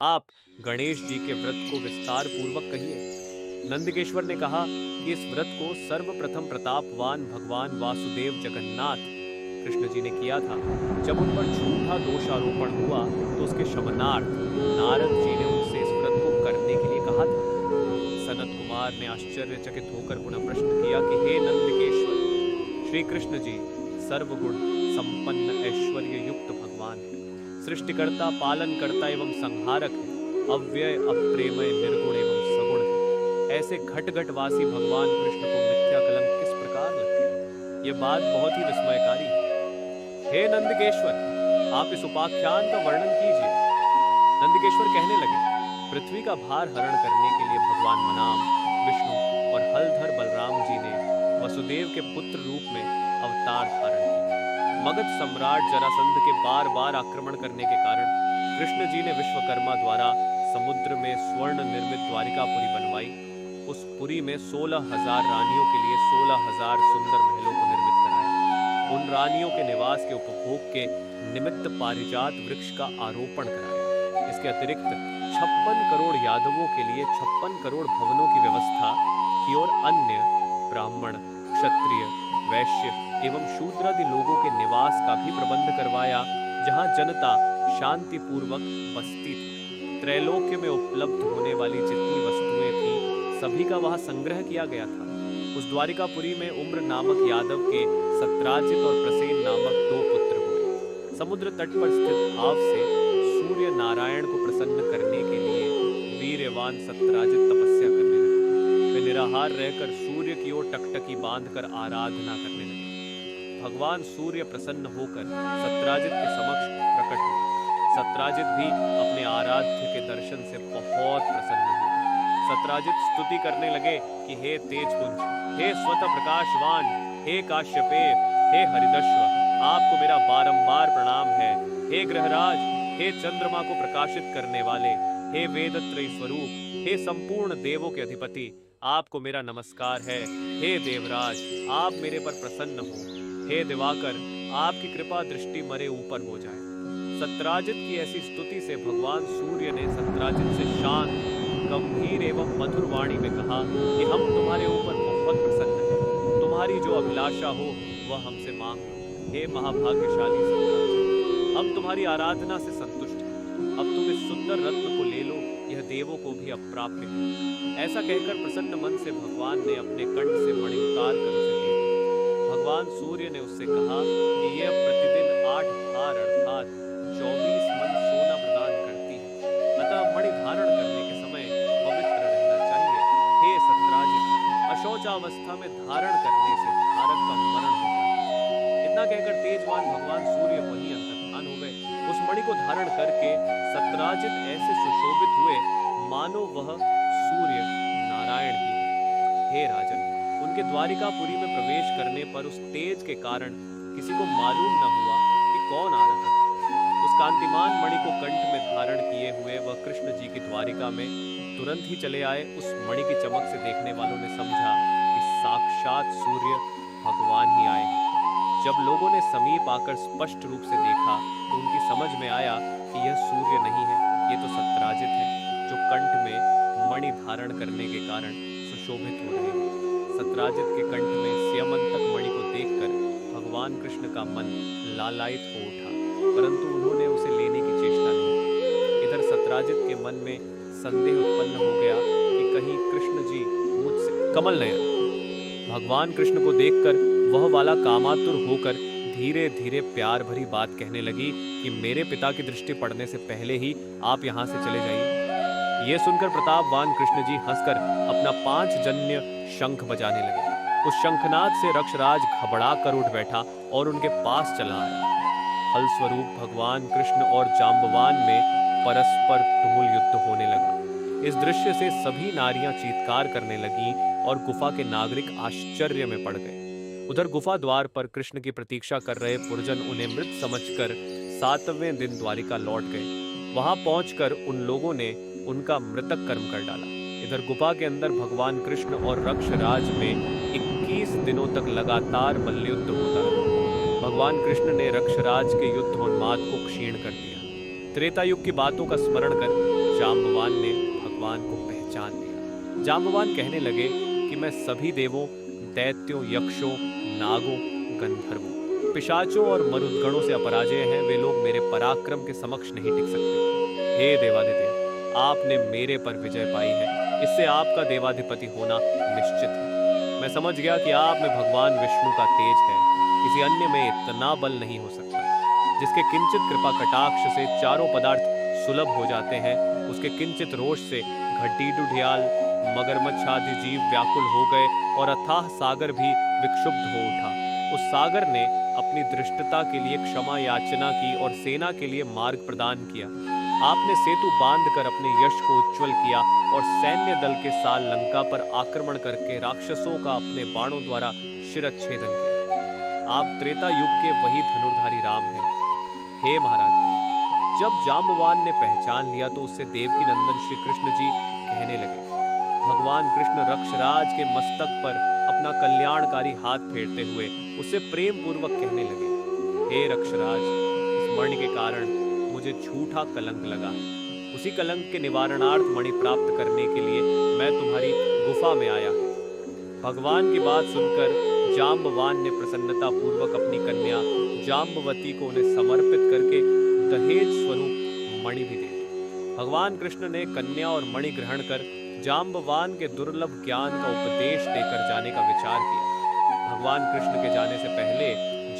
आप गणेश जी के व्रत को विस्तार पूर्वक कहिए। नंदकेश्वर ने कहा कि इस व्रत को सर्वप्रथम प्रतापवान भगवान वासुदेव जगन्नाथ कृष्ण जी ने किया था। जब उन पर झूठा दोषारोपण हुआ तो उसके शमनार्थ नारद जी ने उनसे इस व्रत को करने के लिए कहा था। सनत कुमार ने आश्चर्यचकित होकर पुनः प्रश्न किया कि हे नंदकेश्वर, श्री कृष्ण जी सर्वगुण संपन्न ऐश्वर्य युक्त भगवान है, सृष्टिकर्ता, पालनकर्ता एवं संहारक है, अव्यय, अप्रेमय, निर्गुण एवं सगुण है। ऐसे घट घटवासी भगवान कृष्ण को मिथ्या कलंक किस प्रकार लगती है? यह बात बहुत ही विस्मयकारी है। हे नंदकेश्वर, आप इस उपाख्यान का वर्णन कीजिए। नंदकेश्वर कहने लगे, पृथ्वी का भार हरण करने के लिए भगवान मनाम, विष्णु और हलधर बलराम जी ने वसुदेव के पुत्र रूप में अवतार धारण किया। मगध सम्राट जरासंध के बार बार आक्रमण करने के कारण कृष्ण जी ने विश्वकर्मा द्वारा समुद्र में स्वर्ण निर्मित द्वारिकापुरी बनवाई। उस पुरी में 16,000 रानियों के लिए 16,000 सुंदर महलों को निर्मित कराया। उन रानियों के निवास के उपभोग के निमित्त पारिजात वृक्ष का आरोपण कराया। इसके अतिरिक्त 56 करोड़ यादवों के लिए 56 करोड़ भवनों की व्यवस्था की और अन्य ब्राह्मण, क्षत्रिय, वैश्य एवं शूद्रादि लोगों के निवास का भी प्रबंध करवाया, जहां जनता शांतिपूर्वक बसती थी। त्रैलोक्य में उपलब्ध होने वाली जितनी वस्तुएं थी, सभी का वहां संग्रह किया गया था। उस द्वारिकापुरी में उम्र नामक यादव के सत्राजित और प्रसेन नामक 2 पुत्र हुए। समुद्र तट पर स्थित भाव से सूर्य नारायण को प्रसन्न करने के लिए वीर्यवान सत्राजित तपस्या करने लगे। वे निराहार रहकर सूर्य की ओर टकटकी बांधकर आराधना करने लगे। भगवान सूर्य प्रसन्न होकर सत्राजित के समक्ष प्रकट हुए। सत्राजित भी अपने आराध्य के दर्शन से बहुत प्रसन्न हुए। सत्राजित स्तुति करने लगे कि हे तेजपुंज, हे स्वतः प्रकाशवान, हे काश्यपेय, हे हरिदश्व, आपको मेरा बारंबार प्रणाम है। हे ग्रहराज, हे चंद्रमा को प्रकाशित करने वाले, हे वेदत्रयी स्वरूप, हे संपूर्ण देवों के अधिपति, आपको मेरा नमस्कार है। हे देवराज, आप मेरे पर प्रसन्न हो। हे दिवाकर, आपकी कृपा दृष्टि मरे ऊपर हो जाए। सत्राजित की ऐसी स्तुति से भगवान सूर्य ने सत्राजित से शांत, गंभीर एवं मधुर वाणी में कहा कि हम तुम्हारे ऊपर बहुत प्रसन्न हैं। तुम्हारी जो अभिलाषा हो वह हमसे मांग लो। हे महाभाग्यशाली सत्राजित, हम तुम्हारी आराधना से संतुष्ट हैं। अब तुम इस सुंदर रत्न को ले लो, यह देवों को भी अप्राप्य है। ऐसा कहकर प्रसन्न मन से भगवान ने अपने कंठ से मणि उतार कर उसे दे दी। भगवान सूर्य ने उससे कहा कि यह प्रतिदिन 8 भार अर्थात 24 मन सोना प्रदान करती है, अतः मणि धारण करने के समय पवित्र रहना चाहिए। हे सत्राजित, अशौचावस्था में धारण करने से धारक का मरण होता है। इतना कहकर तेजवान भगवान सूर्य वहीं अंतर्धान हो गए। उस मणि को धारण करके सत्राजित ऐसे सुशोभित हुए मानो वह सूर्य नारायण ही है। हे राजन, उनके द्वारिकापुरी में प्रवेश करने पर उस तेज के कारण किसी को मालूम न हुआ कि कौन आ रहा है। उस कांतिमान मणि को कंठ में धारण किए हुए वह कृष्ण जी की द्वारिका में तुरंत ही चले आए। उस मणि की चमक से देखने वालों ने समझा कि साक्षात सूर्य भगवान ही आए हैं। जब लोगों ने समीप आकर स्पष्ट रूप से देखा तो उनकी समझ में आया कि यह सूर्य नहीं है, ये तो सत्राजित है, जो कंठ में मणि धारण करने के कारण सुशोभित हो रहे हैं। सत्राजित के कंठ में स्यमंतक मणि को देखकर भगवान कृष्ण का मन लालायित हो उठा, परंतु उन्होंने उसे लेने की चेष्टा नहीं की। इधर सत्राजित के मन में संदेह उत्पन्न हो गया कि कहीं कृष्ण जी मुझसे कमल नयन भगवान कृष्ण को देखकर वह वाला कामातुर होकर धीरे धीरे प्यार भरी बात कहने लगी कि मेरे पिता की दृष्टि पड़ने से पहले ही आप यहाँ से चले जाइए। ये सुनकर प्रतापवान कृष्ण जी हंसकर अपना 5 जन्य शंख बजाने लगे। उस शंखनाद से रक्षराज घबरा कर उठ बैठा और उनके पास चला आया। फलस्वरूप भगवान कृष्ण और जाम्बवान में परस्पर तुमुल युद्ध होने लगा। इस दृश्य से सभी नारियां चीत्कार करने लगीं और गुफा के नागरिक आश्चर्य में पड़ गए। उधर गुफा द्वार पर कृष्ण की प्रतीक्षा कर रहे पुरजन उन्हें मृत समझकर 7वें दिन द्वारिका लौट गए। वहां पहुंचकर उन लोगों ने उनका मृतक कर्म कर डाला। इधर गुफा के अंदर भगवान कृष्ण और रक्षराज में 21 दिनों तक लगातार मल्लयुद्ध होता रहा। भगवान कृष्ण ने रक्षराज के युद्धोन्माद को क्षीण कर दिया। त्रेता युग की बातों का स्मरण कर जाम्बवान ने भगवान को पहचान लिया। जाम्बवान कहने लगे कि मैं सभी देवों, दैत्यों, यक्षों, नागों, गंधर्वों, पिशाचों और मरुदगणों से अपराजय हैं। वे लोग मेरे पराक्रम के समक्ष नहीं टिक सकते। हे देवाधिदेव, आपने मेरे पर विजय पाई है, इससे आपका देवाधिपति होना निश्चित है। मैं समझ गया कि आप में भगवान विष्णु का तेज है, किसी अन्य में इतना बल नहीं हो सकता। जिसके किंचित कृपा कटाक्ष से चारों पदार्थ सुलभ हो जाते हैं, उसके किंचित रोष से घटी डुढियाल, मगरमच्छ आदि जीव व्याकुल हो गए और अथाह सागर भी विक्षुब्ध हो उठा। उस सागर ने अपनी धृष्टता के लिए क्षमा याचना की और सेना के लिए मार्ग प्रदान किया। आपने सेतु बांधकर अपने यश को उज्ज्वल किया और सैन्य दल के साथ लंका पर आक्रमण करके राक्षसों का अपने बाणों द्वारा शिरच्छेदन किया। आप त्रेता युग के वही धनुर्धारी राम हैं। हे महाराज, जब जाम्बवान ने पहचान लिया तो उससे देवकी नंदन श्री कृष्ण जी कहने लगे। भगवान कृष्ण रक्षराज के मस्तक पर अपना कल्याणकारी हाथ फेरते हुए उससे प्रेम पूर्वक कहने लगे, हे रक्षराज, इस मणि के कारण मुझे झूठा कलंक लगा। उसी कलंक के निवारणार्थ मणि प्राप्त करने के लिए मैं तुम्हारी गुफा में आया। भगवान की बात सुनकर जाम्बवान ने प्रसन्नता पूर्वक अपनी कन्या जाम्बवती को उन्हें समर्पित करके दहेज स्वरूप मणि भी दे दी। भगवान कृष्ण ने कन्या और मणि ग्रहण कर जाम्बवान के दुर्लभ ज्ञान का उपदेश देकर जाने का विचार किया। भगवान कृष्ण के जाने से पहले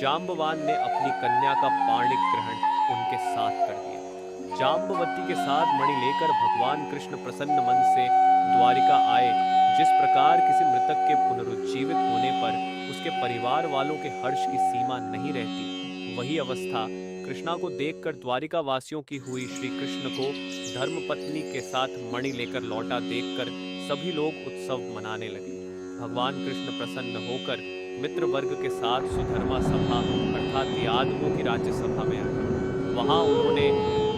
जाम्बवान ने अपनी कन्या का पाणिक ग्रहण उनके साथ कर दिया। जाम्बवती के साथ मणि लेकर भगवान कृष्ण प्रसन्न मन से द्वारिका आए। जिस प्रकार किसी मृतक के पुनरुज्जीवित होने पर उसके परिवार वालों के हर्ष की सीमा नहीं रहती, वही अवस्था कृष्णा को देखकर द्वारिका वासियों की हुई। श्री कृष्ण को धर्मपत्नी के साथ मणि लेकर लौटा देखकर सभी लोग उत्सव मनाने लगे। भगवान कृष्ण प्रसन्न होकर मित्र वर्ग के साथ सुधर्मा सभा अर्थात यादवों की राज्यसभा में आए। वहां उन्होंने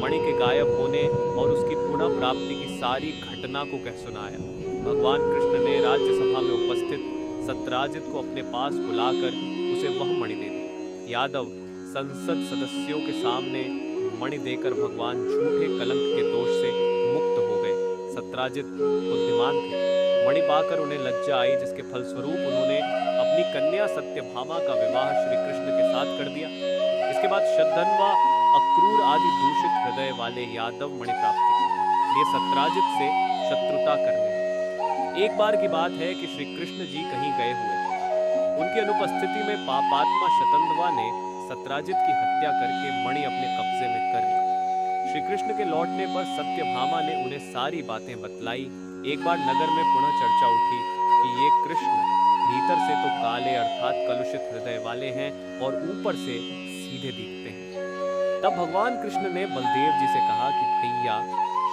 मणि के गायब होने और उसकी पुनः प्राप्ति की सारी घटना को कह सुनाया। भगवान कृष्ण ने राज्यसभा में उपस्थित सत्राजित को अपने पास बुलाकर उसे वह मणि दे दी। यादव संसद सदस्यों के सामने मणि देकर भगवान झूठे कलंक के दोष से मुक्त हो गए। सत्राजित बुद्धिमान थे। मणि पाकर उन्हें लज्जा आई, जिसके फलस्वरूप उन्होंने अपनी कन्या सत्यभामा का विवाह श्री कृष्ण के साथ कर दिया। इसके बाद शतधन्वा, अक्रूर आदि दूषित हृदय वाले यादव मणि प्राप्ति की लिए सत्राजित से शत्रुता करने। एक बार की बात है कि श्री कृष्ण जी कहीं गए हुए थे। उनकी अनुपस्थिति में पापात्मा शतधन्वा ने सत्राजित की हत्या करके मणि अपने कब्जे में कर ली। श्री कृष्ण के लौटने पर सत्यभामा ने उन्हें सारी बातें बतलाई। एक बार नगर में पुनः चर्चा उठी कि ये कृष्ण भीतर से तो काले अर्थात कलुषित हृदय वाले हैं और ऊपर से सीधे दिखते हैं। तब भगवान कृष्ण ने बलदेव जी से कहा कि भैया,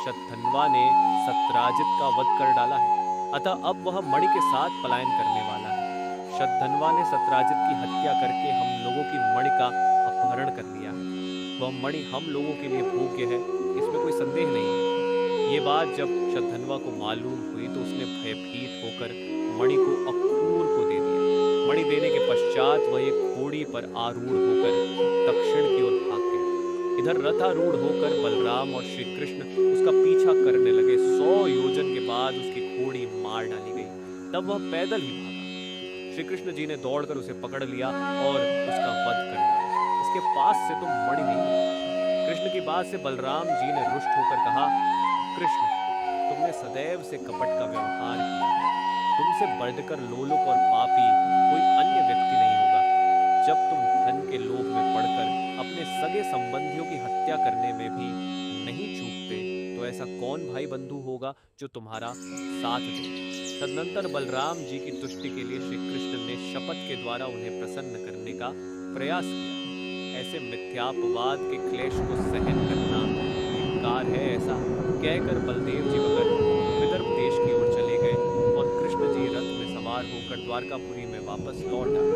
शतधन्वा ने सत्राजित का वध कर डाला है, अतः अब वह मणि के साथ पलायन करने वाला है। शतधन्वा ने सत्राजित की हत्या करके हम लोगों की मणि का अपहरण कर लिया है। वह मणि हम लोगों के लिए भोग्य है, इसमें कोई संदेह नहीं है। ये बात जब शतधन्वा को मालूम हुई तो उसने भयभीत होकर मणि को अक्रूर को दे दिया। मणि देने के पश्चात वह एक घोड़ी पर आरूढ़ होकर दक्षिण की ओर भाग गया। इधर रथारूढ़ होकर बलराम और श्री कृष्ण उसका पीछा करने लगे। 100 योजन के बाद उसकी घोड़ी मार डाली गई। तब वह पैदल ही भागा। श्री कृष्ण जी ने दौड़कर उसे पकड़ लिया और उसका वध कर डाला। इसके पास से तो मणि नहीं मिली। कृष्ण की बात से बलराम जी ने रुष्ट होकर कहा, कृष्ण, तुमने सदैव से कपट का व्यवहार किया। तुमसे बढ़कर लोलुप और पापी कोई अन्य व्यक्ति नहीं होगा। जब तुम धन के लोभ में पड़कर अपने सगे संबंधियों की हत्या करने में भी नहीं चूकते, तो ऐसा कौन भाई बंधु होगा जो तुम्हारा साथ दे। तदनंतर बलराम जी की तुष्टि के लिए श्री कृष्ण ने शपथ के द्वारा उन्हें प्रसन्न करने का प्रयास किया। ऐसे मिथ्यापवाद के क्लेश को सहन करना धिक्कार है, ऐसा कहकर बलदेव जी वगैरह विदर्भ देश की ओर चले गए और कृष्ण जी रथ में सवार होकर द्वारकापुरी में वापस लौट आए।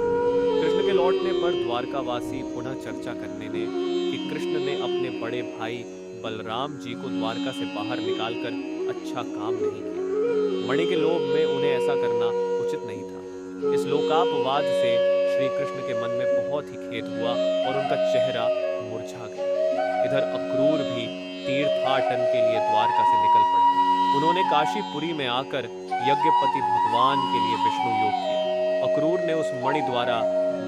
कृष्ण के लौटने पर द्वारकावासी पुनः चर्चा करने ने कि कृष्ण ने अपने बड़े भाई बलराम जी को द्वारका से बाहर निकालकर अच्छा काम नहीं किया। मणि के लोभ में उन्हें ऐसा करना उचित नहीं था। इस लोकापवाद से श्री कृष्ण के मन में बहुत ही खेद हुआ और उनका चेहरा मुरझा गया। इधर अक्रूर भी तीर्थाटन के लिए द्वारका से निकल पड़े। उन्होंने काशीपुरी में आकर यज्ञपति भगवान के लिए विष्णु योग किया। अक्रूर ने उस मणि द्वारा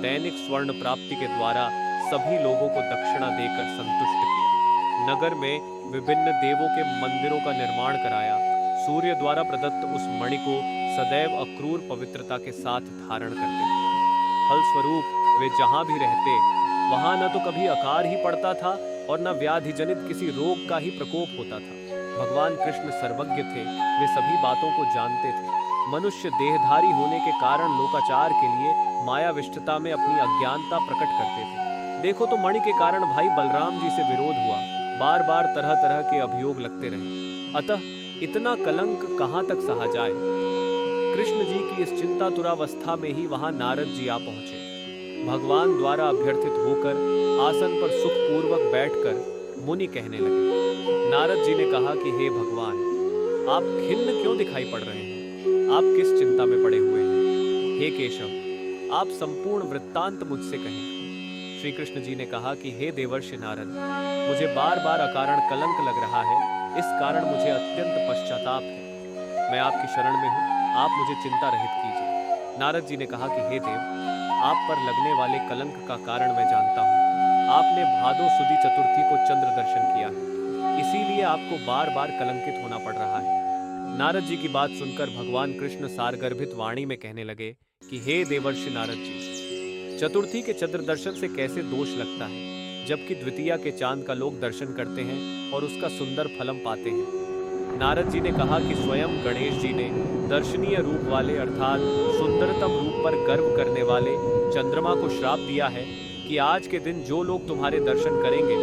दैनिक स्वर्ण प्राप्ति के द्वारा सभी लोगों को दक्षिणा देकर संतुष्ट किया। नगर में विभिन्न देवों के मंदिरों का निर्माण कराया। सूर्य द्वारा प्रदत्त उस मणि को सदैव अक्रूर पवित्रता के साथ धारण करते थे। फलस्वरूप वे जहां भी रहते वहां न तो कभी अकाल ही पड़ता था और न व्याधि जनित किसी रोग का ही प्रकोप होता था। भगवान कृष्ण सर्वज्ञ थे, वे सभी बातों को जानते थे। मनुष्य देहधारी होने के कारण लोकाचार के लिए मायाविष्टता में अपनी अज्ञानता प्रकट करते थे। देखो तो मणि के कारण भाई बलराम जी से विरोध हुआ, बार बार तरह तरह के अभियोग लगते रहे। अतः इतना कलंक कहां तक सहा जाए। कृष्ण जी की इस चिंतातुरावस्था में ही वहां नारद जी आ पहुंचे। भगवान द्वारा अभ्यर्थित होकर आसन पर सुखपूर्वक बैठकर मुनि कहने लगे। नारद जी ने कहा कि हे भगवान, आप खिन्न क्यों दिखाई पड़ रहे हैं? आप किस चिंता में पड़े हुए हैं? हे केशव, आप संपूर्ण वृत्तांत मुझसे कहें। श्री कृष्ण जी ने कहा कि हे देवर्षि नारद, मुझे बार बार अकारण कलंक लग रहा है, इस कारण मुझे अत्यंत पश्चाताप है। मैं आपकी शरण में हूँ, आप मुझे चिंता रहित कीजिए। नारद जी ने कहा कि हे देव, आप पर लगने वाले कलंक का कारण मैं जानता हूँ। आपने भादो सुदी चतुर्थी को चंद्र दर्शन किया है, इसीलिए आपको बार बार कलंकित होना पड़ रहा है। नारद जी की बात सुनकर भगवान कृष्ण सारगर्भित वाणी में कहने लगे कि हे देवर्षि नारद जी, चतुर्थी के चंद्र दर्शन से कैसे दोष लगता है, जबकि द्वितीया के चांद का लोग दर्शन करते हैं और उसका सुंदर फलम पाते हैं। नारद जी ने कहा कि स्वयं गणेश जी ने दर्शनीय रूप वाले अर्थात सुंदरतम रूप पर गर्व करने वाले चंद्रमा को श्राप दिया है कि आज के दिन जो लोग तुम्हारे दर्शन करेंगे,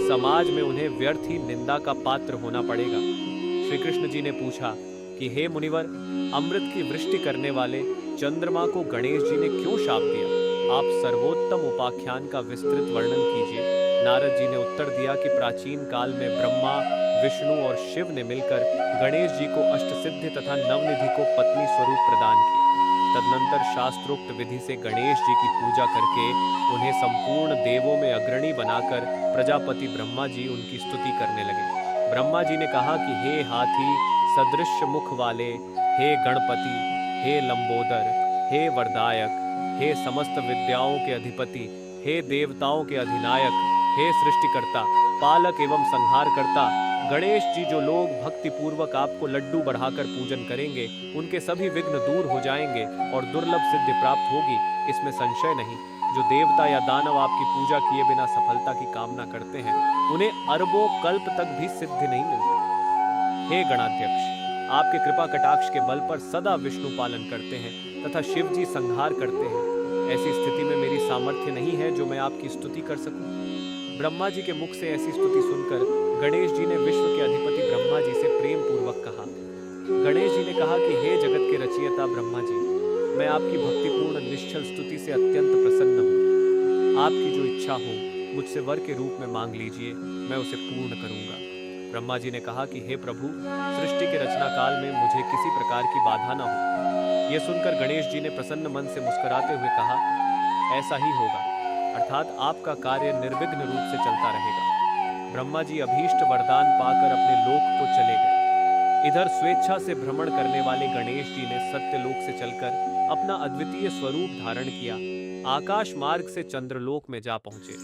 समाज में उन्हें व्यर्थ ही निंदा का पात्र होना पड़ेगा। श्री कृष्ण जी ने पूछा कि हे मुनिवर, अमृत की वृष्टि करने वाले चंद्रमा को गणेश जी ने क्यों शाप दिया? आप सर्वोत्तम उपाख्यान का विस्तृत वर्णन कीजिए। नारद जी ने उत्तर दिया कि प्राचीन काल में ब्रह्मा, विष्णु और शिव ने मिलकर गणेश जी को अष्टसिद्धि तथा नवनिधि को पत्नी स्वरूप प्रदान किया। तदनंतर शास्त्रोक्त विधि से गणेश जी की पूजा करके उन्हें संपूर्ण देवों में अग्रणी बनाकर प्रजापति ब्रह्मा जी उनकी स्तुति करने लगे। ब्रह्मा जी ने कहा कि हे हाथी सदृश मुख वाले, हे गणपति, हे लंबोदर, हे वरदायक, हे समस्त विद्याओं के अधिपति, हे देवताओं के अधिनायक, हे सृष्टिकर्ता, पालक एवं संहारकर्ता, गणेश जी, जो लोग भक्ति पूर्वक आपको लड्डू बढ़ाकर पूजन करेंगे, उनके सभी विघ्न दूर हो जाएंगे और दुर्लभ सिद्धि प्राप्त होगी, इसमें संशय नहीं। जो देवता या दानव आपकी पूजा किए बिना सफलता की कामना करते हैं, उन्हें अरबों कल्प तक भी सिद्धि नहीं मिलती। हे गणाध्यक्ष, आपके कृपा कटाक्ष के बल पर सदा विष्णु पालन करते हैं तथा शिव जी संहार करते हैं। ऐसी स्थिति में मेरी सामर्थ्य नहीं है जो मैं आपकी स्तुति कर सकूं। ब्रह्मा जी के मुख से ऐसी स्तुति सुनकर गणेश जी ने विश्व के अधिपति ब्रह्मा जी से प्रेम पूर्वक कहा। गणेश जी ने कहा कि हे जगत के रचयिता ब्रह्मा जी, मैं आपकी भक्तिपूर्ण निश्चल स्तुति से अत्यंत प्रसन्न हूँ। आपकी जो इच्छा हो मुझसे वर के रूप में मांग लीजिए, मैं उसे पूर्ण करूँगा। ब्रह्मा जी ने कहा कि हे प्रभु, सृष्टि के रचना काल में मुझे किसी प्रकार की बाधा न हो। यह सुनकर गणेश जी ने प्रसन्न मन से मुस्कुराते हुए कहा, ऐसा ही होगा, अर्थात आपका कार्य निर्विघ्न रूप से चलता रहेगा। ब्रह्मा जी अभीष्ट वरदान पाकर अपने लोक को चले गए। इधर स्वेच्छा से भ्रमण करने वाले गणेश जी ने सत्यलोक से चलकर अपना अद्वितीय स्वरूप धारण किया। आकाश मार्ग से चंद्रलोक में जा पहुंचे।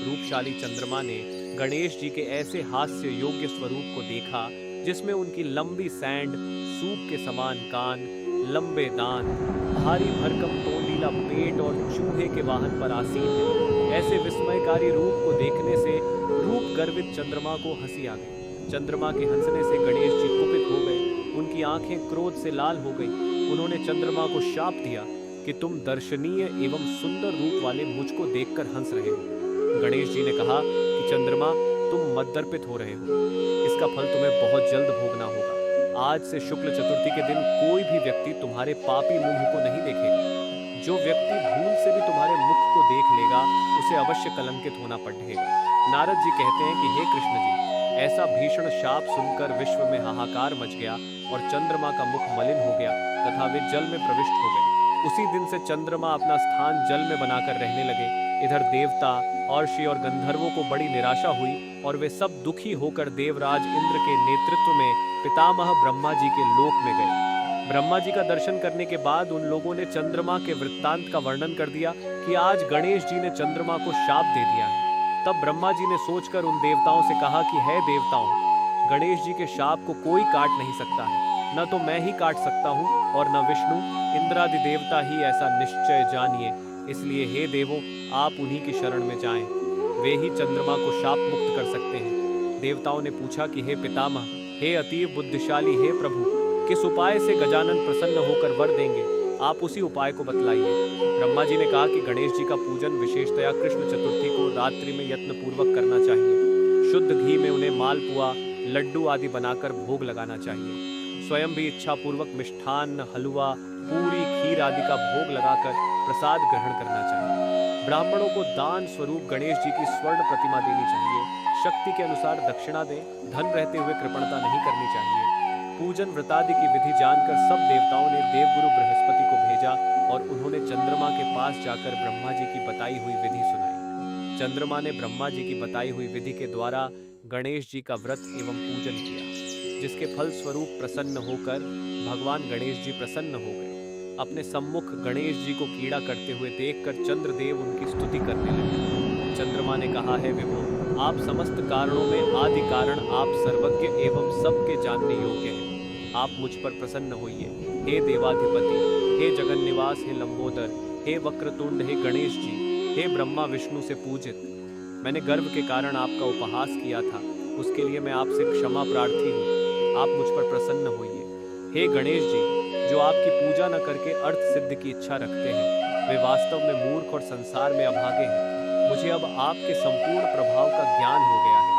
रूपशाली चंद्रमा ने गणेश जी के ऐसे हास्य योग्य स्वरूप को देखा जिसमें उनकी लंबी सैंड, सूप के समान कान, लंबे दांत, भारी भरकम तोंदीला पेट और चूहे के वाहन पर आसीन है। ऐसे विस्मयकारी रूप को देखने से रूप गर्वित चंद्रमा को हंसी आ गई। चंद्रमा के हंसने से गणेश जी कुपित हो गए। उनकी आंखें क्रोध से लाल हो गई। उन्होंने चंद्रमा को शाप दिया कि तुम दर्शनीय एवं सुंदर रूप वाले मुझको देखकर हंस रहे हो। गणेश जी ने कहा कि चंद्रमा, तुम मद्दर्पित हो रहे हो, इसका फल तुम्हें बहुत जल्द भोगना होगा। आज से शुक्ल चतुर्थी के दिन कोई भी व्यक्ति तुम्हारे पापी मुंह को नहीं देखेगा। जो व्यक्ति भूल से भी तुम्हारे मुख को देख लेगा, उसे अवश्य कलंकित होना पड़ेगा। नारद जी कहते हैं कि हे कृष्ण जी, ऐसा भीषण शाप सुनकर विश्व में हाहाकार मच गया और चंद्रमा का मुख मलिन हो गया तथा वे जल में प्रविष्ट हो गए। उसी दिन से चंद्रमा अपना स्थान जल में बनाकर रहने लगे। इधर देवता, अर्षि और गंधर्वों को बड़ी निराशा हुई और वे सब दुखी होकर देवराज इंद्र के नेतृत्व में पितामह ब्रह्मा जी के लोक में गए। ब्रह्मा जी का दर्शन करने के बाद उन लोगों ने चंद्रमा के वृत्तांत का वर्णन कर दिया कि आज गणेश जी ने चंद्रमा को शाप दे दिया है। तब ब्रह्मा जी ने सोचकर उन देवताओं से कहा कि हे देवताओं, गणेश जी के शाप को कोई काट नहीं सकता है, न तो मैं ही काट सकता हूँ और न विष्णु, इंद्रादि देवता ही ऐसा निश्चय जानिए। इसलिए हे देवों, आप उन्हीं की शरण में जाएं, वे ही चंद्रमा को शाप मुक्त कर सकते हैं। देवताओं ने पूछा कि हे पितामह, हे अतीव बुद्धिशाली, हे प्रभु, किस उपाय से गजानन प्रसन्न होकर वर देंगे, आप उसी उपाय को बतलाइए। ब्रह्मा जी ने कहा कि गणेश जी का पूजन विशेषतया कृष्ण चतुर्थी को रात्रि में यत्न पूर्वक करना चाहिए। शुद्ध घी में उन्हें मालपुआ, लड्डू आदि बनाकर भोग लगाना चाहिए। स्वयं भी इच्छा पूर्वक मिष्ठान्न, हलवा, पूरी, खीर आदि का भोग लगाकर प्रसाद ग्रहण करना चाहिए। ब्राह्मणों को दान स्वरूप गणेश जी की स्वर्ण प्रतिमा देनी चाहिए। शक्ति के अनुसार दक्षिणा दें, धन रहते हुए कृपणता नहीं करनी चाहिए। पूजन व्रतादि की विधि जानकर सब देवताओं ने देवगुरु बृहस्पति को भेजा और उन्होंने चंद्रमा के पास जाकर ब्रह्मा जी की बताई हुई विधि सुनाई। चंद्रमा ने ब्रह्मा जी की बताई हुई विधि के द्वारा गणेश जी का व्रत एवं पूजन किया, जिसके फल स्वरूप प्रसन्न होकर भगवान गणेश जी प्रसन्न हो गए। अपने सम्मुख गणेश जी को कीड़ा करते हुए देखकर चंद्रदेव उनकी स्तुति करने लगे। चंद्रमा ने कहा, है विभो, आप समस्त कारणों में आदि कारण, आप सर्वज्ञ एवं सबके जानने योग्य हैं। आप मुझ पर प्रसन्न होइए। हे देवाधिपति, हे जगन्निवास, हे लंबोदर, हे वक्रतुंड, हे गणेश जी, हे ब्रह्मा विष्णु से पूजित, मैंने गर्व के कारण आपका उपहास किया था, उसके लिए मैं आपसे क्षमा प्रार्थी हूँ। आप मुझ पर प्रसन्न होइए। हे गणेश जी, जो आपकी पूजा न करके अर्थ सिद्ध की इच्छा रखते हैं, वे वास्तव में मूर्ख और संसार में अभागे हैं। मुझे अब आपके संपूर्ण प्रभाव का ज्ञान हो गया है।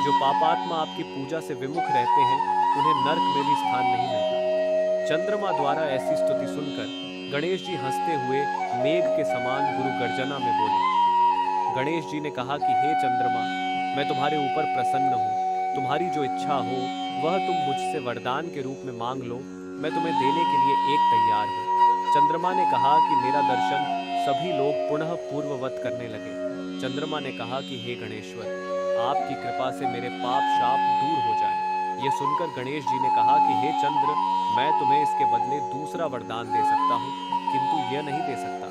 जो पापात्मा आपकी पूजा से विमुख रहते हैं, उन्हें नरक में भी स्थान नहीं मिलता। चंद्रमा द्वारा ऐसी स्तुति सुनकर गणेश जी हंसते हुए मेघ के समान गुरु गर्जना में बोले। गणेश जी ने कहा कि हे चंद्रमा, मैं तुम्हारे ऊपर प्रसन्न हूँ। तुम्हारी जो इच्छा हो वह तुम मुझसे वरदान के रूप में मांग लो, मैं तुम्हें देने के लिए एक तैयार हूँ। चंद्रमा ने कहा कि मेरा दर्शन सभी लोग पुनः पूर्ववत करने लगे। चंद्रमा ने कहा कि हे गणेश्वर, आपकी कृपा से मेरे पाप शाप दूर हो जाए। ये सुनकर गणेश जी ने कहा कि हे चंद्र, मैं तुम्हें इसके बदले दूसरा वरदान दे सकता हूँ, किंतु यह नहीं दे सकता।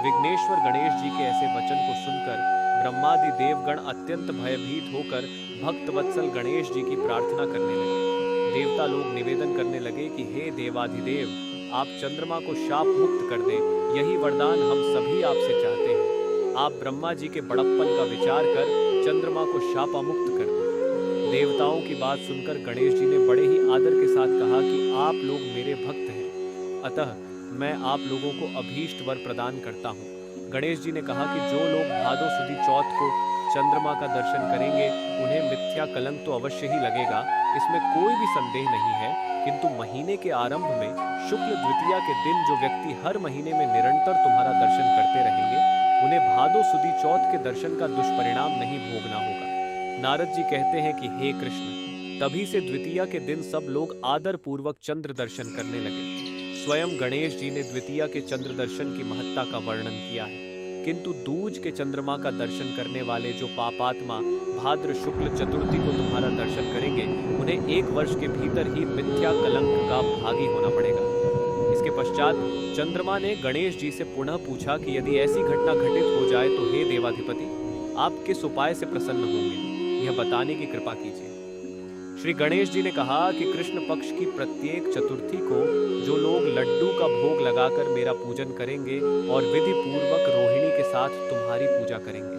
विघ्नेश्वर गणेश जी के ऐसे वचन को सुनकर ब्रह्मादि देवगण अत्यंत भयभीत होकर भक्त वत्सल गणेश जी की प्रार्थना करने लगे। देवता लोग निवेदन करने लगे कि हे देवाधिदेव, आप चंद्रमा को शाप मुक्त कर दें, यही वरदान हम सभी आपसे चाहते हैं। आप ब्रह्मा जी के बड़प्पन का विचार कर चंद्रमा को शापामुक्त कर दें। देवताओं की बात सुनकर गणेश जी ने बड़े ही आदर के साथ कहा कि आप लोग मेरे भक्त हैं, अतः मैं आप लोगों को अभीष्ट वर प्रदान करता हूँ। गणेश जी ने कहा कि जो लोग भादो सुदी चौथ को चंद्रमा का दर्शन करेंगे, उन्हें मिथ्या कलंक तो अवश्य ही लगेगा, इसमें कोई भी संदेह नहीं है, किंतु महीने के आरंभ में शुक्ल द्वितीया के दिन जो व्यक्ति हर महीने में निरंतर तुम्हारा दर्शन करते रहेंगे, उन्हें भादो सुदी चौथ के दर्शन का दुष्परिणाम नहीं भोगना होगा। नारद जी कहते हैं कि हे कृष्ण, तभी से द्वितीया के दिन सब लोग आदर पूर्वक चंद्र दर्शन करने लगे। स्वयं गणेश जी ने द्वितीया के चंद्र दर्शन की महत्ता का वर्णन किया है, किंतु दूज के चंद्रमा का दर्शन करने वाले जो पापात्मा भाद्र शुक्ल चतुर्थी को तुम्हारा दर्शन करेंगे, उन्हें 1 वर्ष के भीतर ही मिथ्या कलंक का भागी होना पड़ेगा। इसके पश्चात चंद्रमा ने गणेश जी से पुनः पूछा कि यदि ऐसी घटना घटित हो जाए तो हे देवाधिपति, आप किस उपाय से प्रसन्न होंगे, यह बताने की कृपा कीजिए। श्री गणेश जी ने कहा कि कृष्ण पक्ष की प्रत्येक चतुर्थी को जो लोग लड्डू का भोग लगाकर मेरा पूजन करेंगे और विधि पूर्वक रोहिणी के साथ तुम्हारी पूजा करेंगे,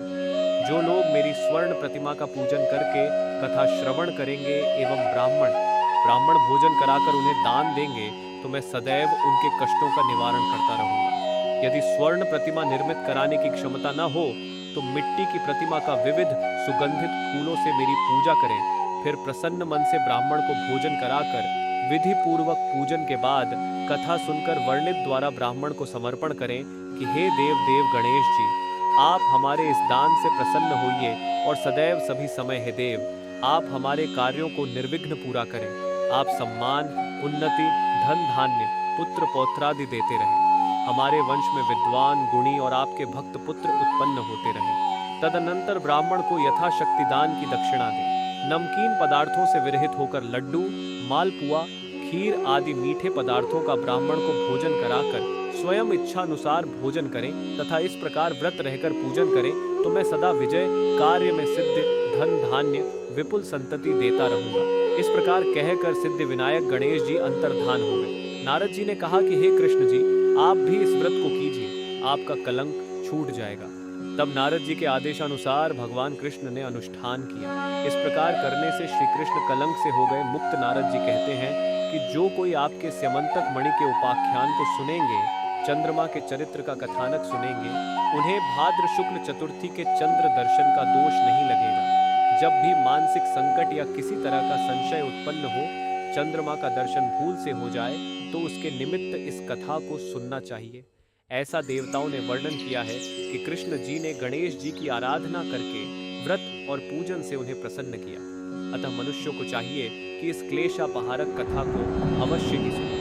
जो लोग मेरी स्वर्ण प्रतिमा का पूजन करके कथा श्रवण करेंगे एवं ब्राह्मण भोजन कराकर उन्हें दान देंगे, तो मैं सदैव उनके कष्टों का निवारण करता रहूंगा। यदि स्वर्ण प्रतिमा निर्मित कराने की क्षमता न हो तो मिट्टी की प्रतिमा का विविध सुगंधित फूलों से मेरी पूजा करें, फिर प्रसन्न मन से ब्राह्मण को भोजन कराकर विधि पूर्वक पूजन के बाद कथा सुनकर वर्णित द्वारा ब्राह्मण को समर्पण करें कि हे देव गणेश जी, आप हमारे इस दान से प्रसन्न होइए और सदैव सभी समय हे देव, आप हमारे कार्यों को निर्विघ्न पूरा करें। आप सम्मान, उन्नति, धन धान्य, पुत्र पौत्रादि देते रहें। हमारे वंश में विद्वान, गुणी और आपके भक्त पुत्र उत्पन्न होते रहें। तदनंतर ब्राह्मण को यथाशक्ति दान की दक्षिणा दें। नमकीन पदार्थों से विरहित होकर लड्डू, मालपुआ, खीर आदि मीठे पदार्थों का ब्राह्मण को भोजन कराकर स्वयं इच्छानुसार भोजन करें तथा इस प्रकार व्रत रहकर पूजन करें तो मैं सदा विजय, कार्य में सिद्धि, धन धान्य, विपुल संतति देता रहूंगा। इस प्रकार कहकर सिद्धि विनायक गणेश जी अंतर्धान हो गए। नारद जी ने कहा कि हे कृष्ण जी, आप भी इस व्रत को कीजिए, आपका कलंक छूट जाएगा। तब नारद जी के आदेशानुसार भगवान कृष्ण ने अनुष्ठान किया। इस प्रकार करने से श्री कृष्ण कलंक से हो गए मुक्त। नारद जी कहते हैं कि जो कोई आपके स्यमंतक मणि के उपाख्यान को सुनेंगे, चंद्रमा के चरित्र का कथानक सुनेंगे, उन्हें भाद्र शुक्ल चतुर्थी के चंद्र दर्शन का दोष नहीं लगेगा। जब भी मानसिक संकट या किसी तरह का संशय उत्पन्न हो, चंद्रमा का दर्शन भूल से हो जाए तो उसके निमित्त इस कथा को सुनना चाहिए। ऐसा देवताओं ने वर्णन किया है कि कृष्ण जी ने गणेश जी की आराधना करके व्रत और पूजन से उन्हें प्रसन्न किया। अतः मनुष्यों को चाहिए कि इस क्लेशापहारक कथा को अवश्य ही सुने।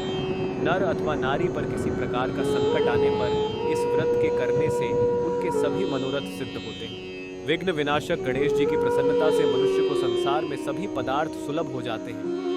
नर अथवा नारी पर किसी प्रकार का संकट आने पर इस व्रत के करने से उनके सभी मनोरथ सिद्ध होते हैं। विघ्न विनाशक गणेश जी की प्रसन्नता से मनुष्य को संसार में सभी पदार्थ सुलभ हो जाते हैं।